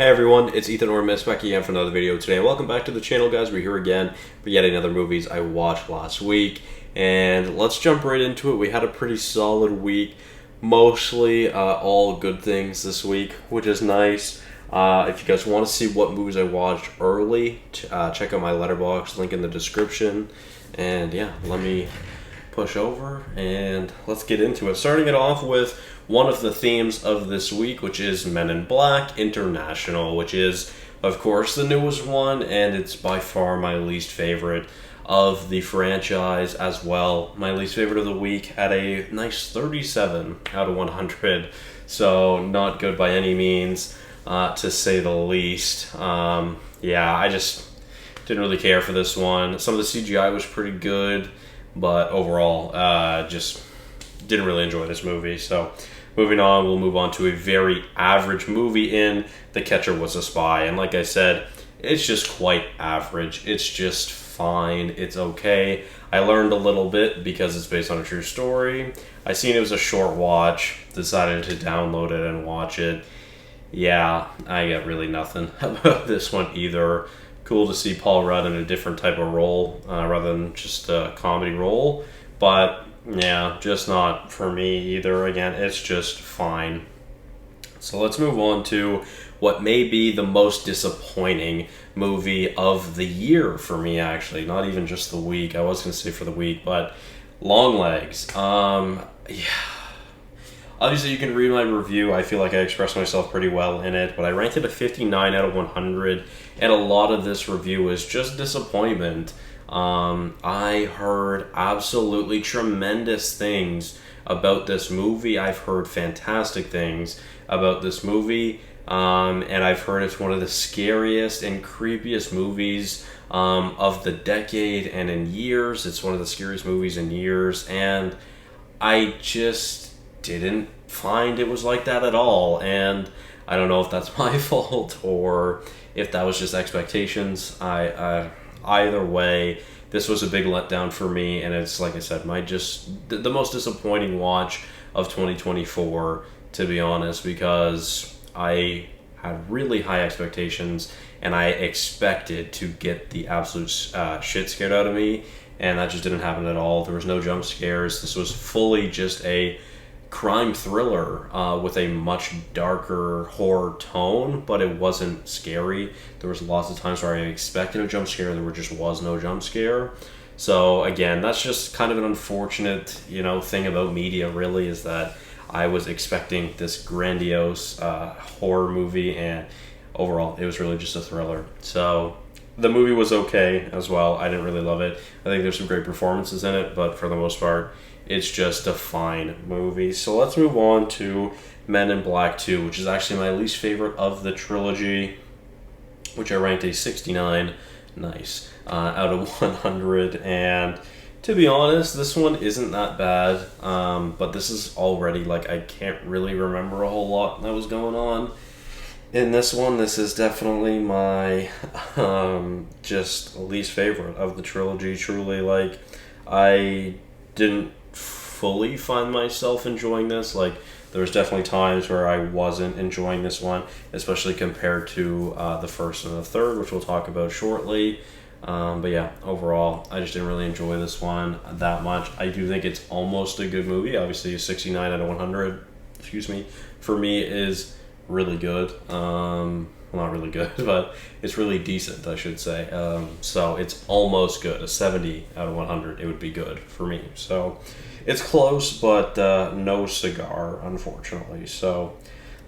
Hey everyone, it's Ethan or Miist back again for another video today. Welcome back to the channel, guys. We're here again for yet another movies I watched last week. And let's jump right into it. We had a pretty solid week. Mostly all good things this week, which is nice. If you guys want to see what movies I watched early, check out my letterbox, link in the description. And yeah, let me push over and let's get into it. Starting it off with one of the themes of this week, which is Men in Black International, which is, of course, the newest one, and it's by far my least favorite of the franchise as well. My least favorite of the week at a nice 37 out of 100, so not good by any means, to say the least. Yeah, I just didn't really care for this one. Some of the CGI was pretty good, but overall, just didn't really enjoy this movie. So moving on, we'll move on to a very average movie in The Catcher Was a Spy. And like I said, it's just quite average. It's just fine. It's okay. I learned a little bit because it's based on a true story. I seen it was a short watch, decided to download it and watch it. Yeah, I got really nothing about this one either. Cool to see Paul Rudd in a different type of role rather than just a comedy role. But yeah, just not for me either. Again, it's just fine. So let's move on to what may be the most disappointing movie of the year for me, actually. Not even just the week. I was going to say for the week, but Longlegs. Yeah. Obviously, you can read my review. I feel like I expressed myself pretty well in it, but I ranked it a 59 out of 100, and a lot of this review is just disappointment. I heard absolutely tremendous things about this movie. I've heard fantastic things about this movie, and I've heard it's one of the scariest and creepiest movies of the decade and in years. It's one of the scariest movies in years, and I just didn't find it was like that at all. And I don't know if that's my fault or if that was just expectations. Either way, this was a big letdown for me, and it's, like I said, the most disappointing watch of 2024, to be honest, because I had really high expectations and I expected to get the absolute shit scared out of me, and that just didn't happen at all. There was no jump scares. This was fully just a crime thriller with a much darker horror tone, but it wasn't scary. There was lots of times where I expected a jump scare and there just was no jump scare. So again, that's just kind of an unfortunate, thing about media, really, is that I was expecting this grandiose horror movie, and overall it was really just a thriller. So the movie was okay as well. I didn't really love it. I think there's some great performances in it, but for the most part, it's just a fine movie. So let's move on to Men in Black 2, which is actually my least favorite of the trilogy, which I ranked a 69, nice, out of 100. And to be honest, this one isn't that bad, but this is already, I can't really remember a whole lot that was going on in this one. This is definitely my just least favorite of the trilogy. Truly, I didn't fully find myself enjoying this. There was definitely times where I wasn't enjoying this one, especially compared to the first and the third, which we'll talk about shortly. But yeah, overall, I just didn't really enjoy this one that much. I do think it's almost a good movie. Obviously, a 69 out of 100, for me is really good. Well, not really good, but it's really decent, I should say. So it's almost good. A 70 out of 100, it would be good for me. So it's close, but no cigar, unfortunately. So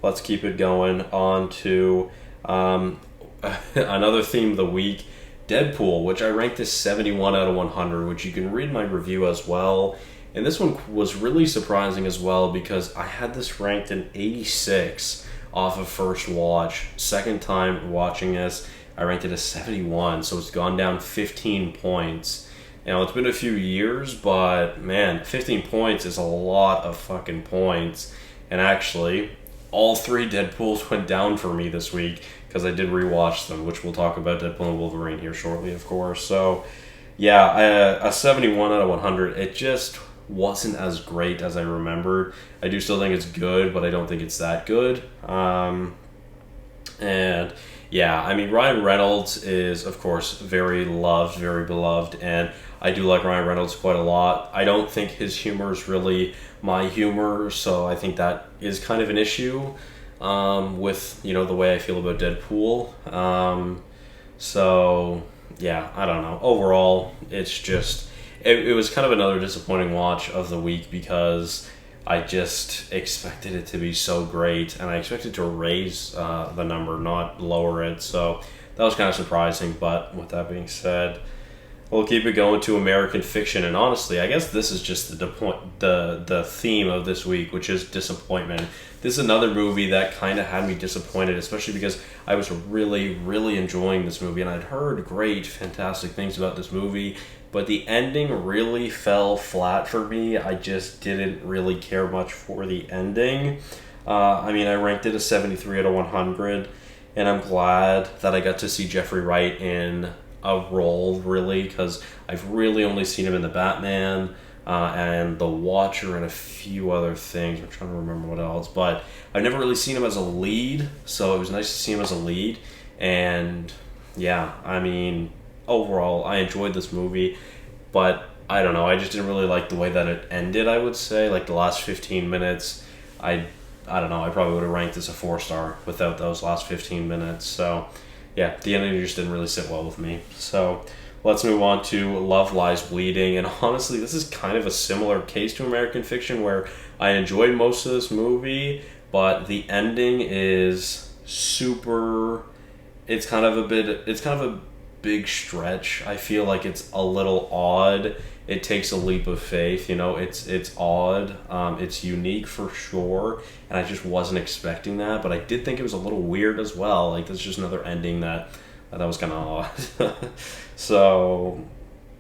let's keep it going. On to another theme of the week, Deadpool, which I ranked as 71 out of 100, which you can read my review as well. And this one was really surprising as well, because I had this ranked an 86 off of first watch. Second time watching this, I ranked it a 71, so it's gone down 15 points. It's been a few years, but man, 15 points is a lot of fucking points. And actually, all three Deadpools went down for me this week, because I did rewatch them, which we'll talk about Deadpool and Wolverine here shortly, of course. So yeah, a 71 out of 100, it just wasn't as great as I remembered. I do still think it's good, but I don't think it's that good. And yeah, I mean, Ryan Reynolds is, of course, very loved, very beloved, and I do like Ryan Reynolds quite a lot. I don't think his humor is really my humor, so I think that is kind of an issue with, the way I feel about Deadpool. So, yeah, I don't know. Overall, it's just, it was kind of another disappointing watch of the week because I just expected it to be so great, and I expected to raise the number, not lower it. So that was kind of surprising. But with that being said, we'll keep it going to American Fiction. And honestly, I guess this is just the theme of this week, which is disappointment. This is another movie that kind of had me disappointed, especially because I was really, really enjoying this movie, and I'd heard great, fantastic things about this movie. But the ending really fell flat for me. I just didn't really care much for the ending. I mean, I ranked it a 73 out of 100, and I'm glad that I got to see Jeffrey Wright in a role, really, because I've really only seen him in The Batman and The Watcher and a few other things. I'm trying to remember what else, but I've never really seen him as a lead, so it was nice to see him as a lead. And yeah, I mean, overall, I enjoyed this movie, but I don't know, I just didn't really like the way that it ended, I would say. Like, the last 15 minutes, I don't know, I probably would have ranked this a 4-star without those last 15 minutes. So yeah, the ending just didn't really sit well with me. So let's move on to Love Lies Bleeding. And honestly, this is kind of a similar case to American Fiction, where I enjoyed most of this movie, but the ending is super, it's kind of a big stretch. I feel like it's a little odd. It takes a leap of faith. It's odd. It's unique for sure, and I just wasn't expecting that. But I did think it was a little weird as well. Like, that's just another ending that was kind of odd. So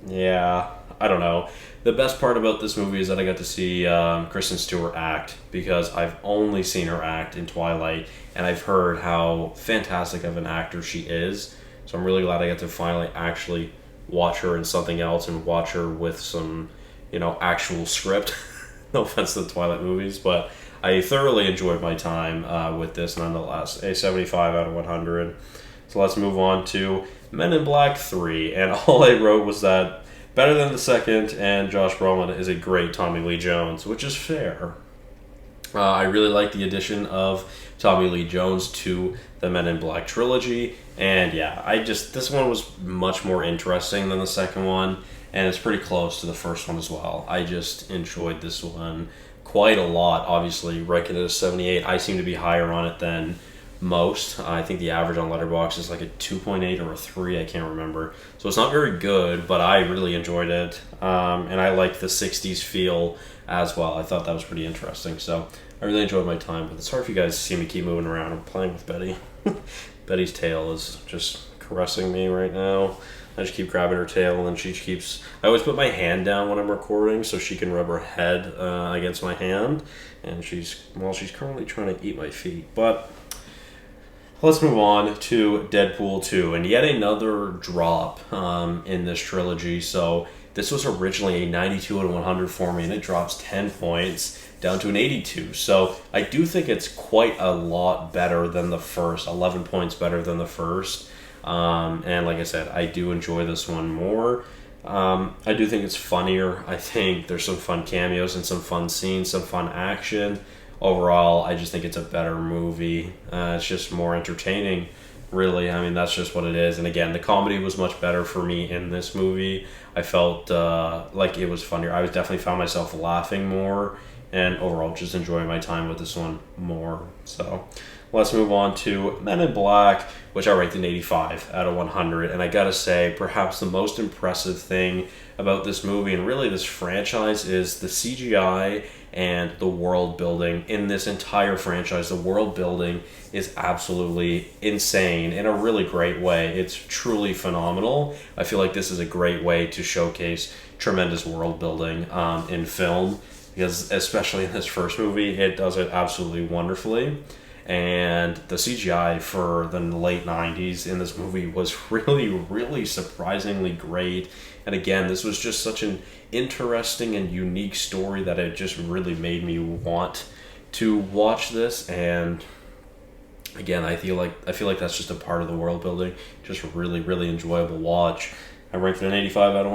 yeah, I don't know. The best part about this movie is that I got to see Kristen Stewart act, because I've only seen her act in Twilight, and I've heard how fantastic of an actor she is. So I'm really glad I got to finally actually watch her in something else, and watch her with some, actual script. No offense to the Twilight movies, but I thoroughly enjoyed my time with this nonetheless. A 75 out of 100. So let's move on to Men in Black 3. And all I wrote was that better than the second, and Josh Brolin is a great Tommy Lee Jones, which is fair. I really like the addition of Tommy Lee Jones to the Men in Black trilogy, and yeah, this one was much more interesting than the second one, and it's pretty close to the first one as well. I just enjoyed this one quite a lot. Obviously, ranking it as 78, I seem to be higher on it than most. I think the average on Letterboxd is like a 2.8 or a 3, I can't remember. So it's not very good, but I really enjoyed it, and I like the 60s feel as well. I thought that was pretty interesting, so I really enjoyed my time. But sorry if you guys see me keep moving around. I'm playing with Betty. Betty's tail is just caressing me right now. I just keep grabbing her tail, and then she keeps... I always put my hand down when I'm recording so she can rub her head against my hand, and she's currently trying to eat my feet. But let's move on to Deadpool 2, and yet another drop in this trilogy. So this was originally a 92 out of 100 for me, and it drops 10 points down to an 82. So I do think it's quite a lot better than the first, 11 points better than the first. And like I said, I do enjoy this one more. I do think it's funnier. I think there's some fun cameos and some fun scenes, some fun action. Overall, I just think it's a better movie. It's just more entertaining, really. I mean, that's just what it is. And again, the comedy was much better for me in this movie. I felt like it was funnier. I definitely found myself laughing more, and overall just enjoying my time with this one more. So let's move on to Men in Black, which I ranked an 85 out of 100. And I gotta say, perhaps the most impressive thing about this movie, and really this franchise, is the CGI and the world building in this entire franchise. The world building is absolutely insane in a really great way. It's truly phenomenal. I feel like this is a great way to showcase tremendous world building in film, because especially in this first movie, it does it absolutely wonderfully. And the CGI for the late 90s in this movie was really, really surprisingly great. And again, this was just such an interesting and unique story that it just really made me want to watch this. And Again, I feel like that's just a part of the world building. Just a really, really enjoyable watch. I ranked it an 85 out of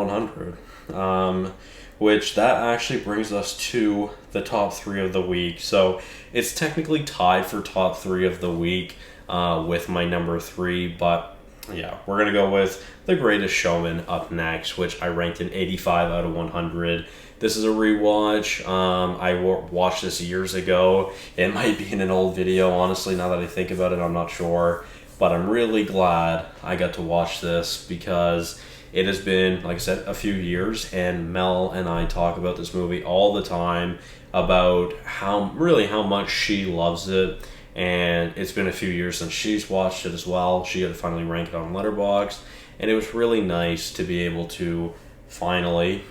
100. Which that actually brings us to the top three of the week. So it's technically tied for top three of the week with my number three, but yeah, we're gonna go with The Greatest Showman up next, which I ranked an 85 out of 100. This is a rewatch. I watched this years ago. It might be in an old video, honestly. Now that I think about it, I'm not sure, but I'm really glad I got to watch this because it has been, like I said, a few years, and Mel and I talk about this movie all the time about how much she loves it, and it's been a few years since she's watched it as well. She had to finally rank it on Letterboxd, and it was really nice to be able to finally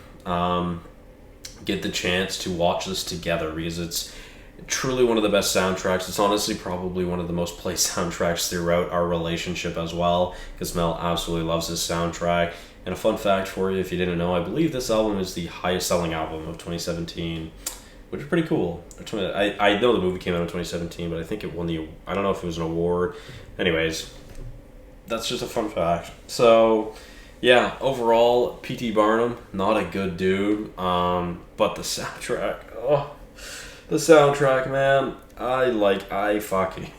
get the chance to watch this together because it's truly one of the best soundtracks. It's honestly probably one of the most played soundtracks throughout our relationship as well, because Mel absolutely loves this soundtrack. And a fun fact for you, if you didn't know, I believe this album is the highest selling album of 2017, which is pretty cool. I know the movie came out in 2017, but I think it won I don't know if it was an award. Anyways, that's just a fun fact. So yeah, overall, P.T. Barnum, not a good dude, but the soundtrack, the soundtrack, man, I fucking,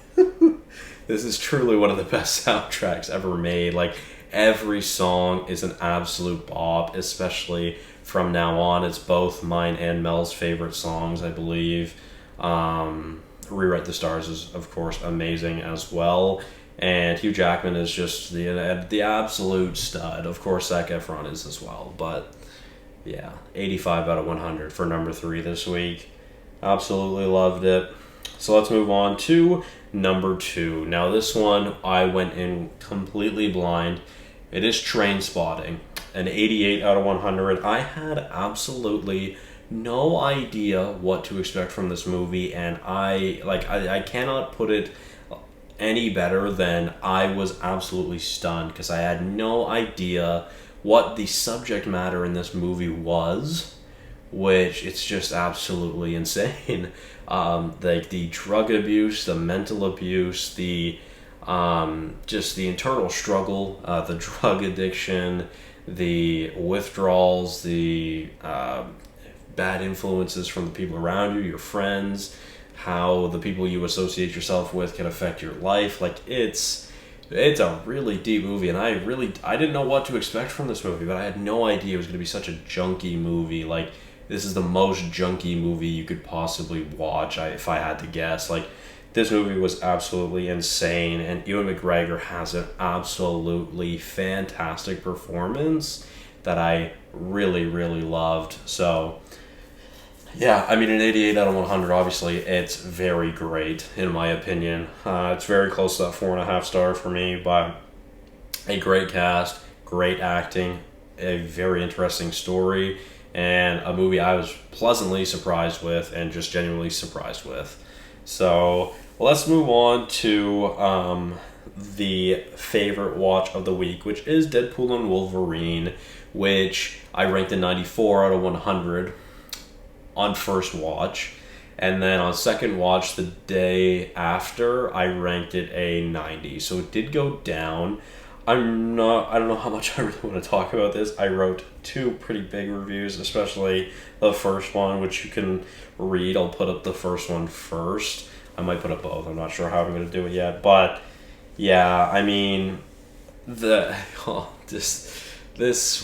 this is truly one of the best soundtracks ever made. Like, every song is an absolute bop, especially From Now On. It's both mine and Mel's favorite songs, I believe. Rewrite the Stars is, of course, amazing as well. And Hugh Jackman is just the absolute stud. Of course, Zac Efron is as well. But, yeah, 85 out of 100 for number three this week. Absolutely loved it. So let's move on to number two. Now this one, I went in completely blind. It is Trainspotting, an 88 out of 100. I had absolutely no idea what to expect from this movie, and I cannot put it any better than I was absolutely stunned, because I had no idea what the subject matter in this movie was, which it's just absolutely insane. Like the drug abuse, the mental abuse, the just the internal struggle, the drug addiction, the withdrawals, the bad influences from the people around you, your friends, how the people you associate yourself with can affect your life. Like, it's a really deep movie, and I didn't know what to expect from this movie, but I had no idea it was going to be such a junky movie. Like, this is the most junky movie you could possibly watch, if I had to guess. Like, this movie was absolutely insane, and Ewan McGregor has an absolutely fantastic performance that I really, really loved. So, yeah, I mean, an 88 out of 100, obviously, it's very great, in my opinion. It's very close to that 4.5 star for me, but a great cast, great acting, a very interesting story, and a movie I was pleasantly surprised with and just genuinely surprised with. So let's move on to the favorite watch of the week, which is Deadpool and Wolverine, which I ranked a 94 out of 100 on first watch. And then on second watch, the day after, I ranked it a 90. So it did go down. I don't know how much I really want to talk about this. I wrote two pretty big reviews, especially the first one, which you can read. I'll put up the first one first. I might put up both. I'm not sure how I'm going to do it yet. But, yeah, I mean, this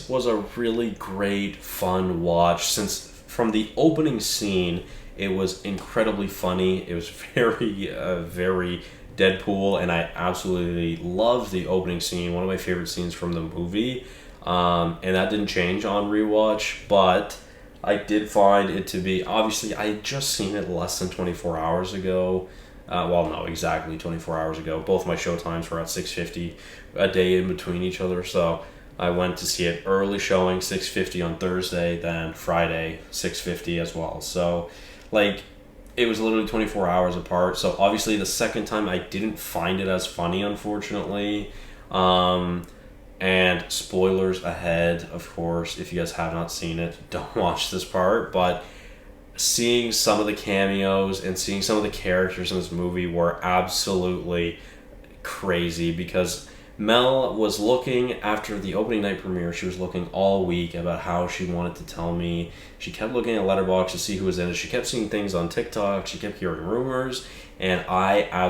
was a really great, fun watch. Since from the opening scene, it was incredibly funny. It was very, very Deadpool, and I absolutely loved the opening scene. One of my favorite scenes from the movie, and that didn't change on rewatch, but I did find it to be, obviously, I had just seen it less than 24 hours ago. Well, no, exactly 24 hours ago. Both my show times were at 6:50, a day in between each other, so I went to see it early showing, 6:50 on Thursday, then Friday, 6:50 as well. So, like, it was literally 24 hours apart. So obviously the second time I didn't find it as funny, unfortunately. And spoilers ahead, of course, if you guys have not seen it, don't watch this part. But seeing some of the cameos and seeing some of the characters in this movie were absolutely crazy, because Mel was looking after the opening night premiere. She was looking all week about how she wanted to tell me. She kept looking at Letterboxd to see who was in it. She kept seeing things on TikTok. She kept hearing rumors, and I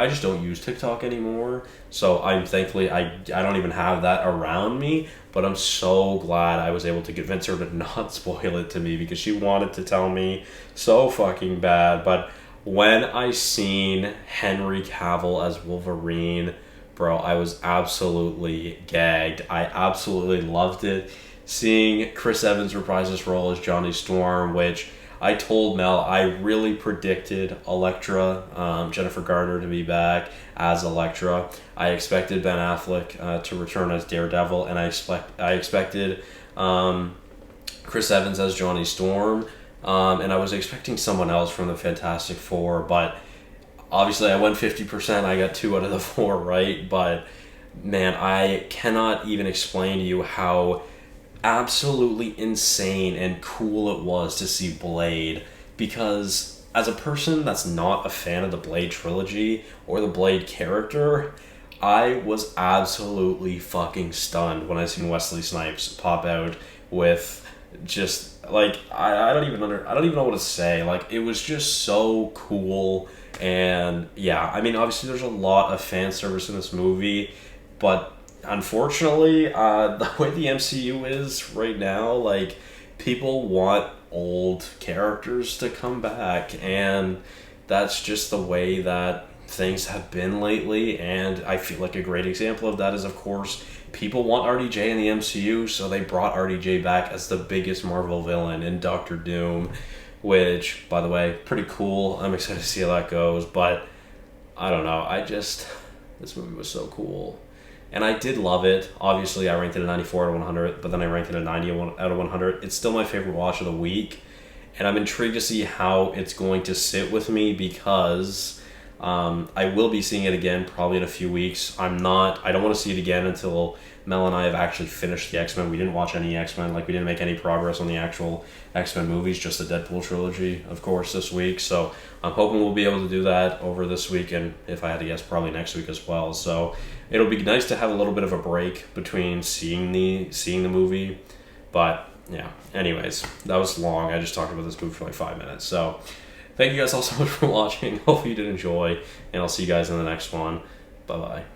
just don't use TikTok anymore. So I'm thankfully I don't even have that around me. But I'm so glad I was able to convince her to not spoil it to me, because she wanted to tell me so fucking bad. But when I seen Henry Cavill as Wolverine, bro, I was absolutely gagged. I absolutely loved it. Seeing Chris Evans reprise his role as Johnny Storm, which I told Mel I really predicted Elektra, Jennifer Garner, to be back as Elektra. I expected Ben Affleck to return as Daredevil, and I expected Chris Evans as Johnny Storm, and I was expecting someone else from the Fantastic Four, but obviously I went 50%. I got 2 out of the 4 right, but man, I cannot even explain to you how absolutely insane and cool it was to see Blade, because as a person that's not a fan of the Blade trilogy or the Blade character, I was absolutely fucking stunned when I seen Wesley Snipes pop out with just like I don't even know what to say. Like, it was just so cool. And yeah, I mean, obviously there's a lot of fan service in this movie, but unfortunately, the way the MCU is right now, like, people want old characters to come back, and that's just the way that things have been lately. And I feel like a great example of that is, of course, people want RDJ in the MCU, so they brought RDJ back as the biggest Marvel villain in Doctor Doom, which, by the way, pretty cool. I'm excited to see how that goes, but I don't know. This movie was so cool. And I did love it. Obviously, I ranked it a 94 out of 100, but then I ranked it a 90 out of 100. It's still my favorite watch of the week, and I'm intrigued to see how it's going to sit with me, because I will be seeing it again probably in a few weeks. I don't want to see it again until Mel and I have actually finished the X-Men. We didn't watch any X-Men. Like, we didn't make any progress on the actual X-Men movies, just the Deadpool trilogy, of course, this week. So I'm hoping we'll be able to do that over this week, and if I had to guess, probably next week as well. So it'll be nice to have a little bit of a break between seeing the movie. But yeah, anyways, that was long. I just talked about this movie for like 5 minutes. So thank you guys all so much for watching. Hope you did enjoy, and I'll see you guys in the next one. Bye-bye.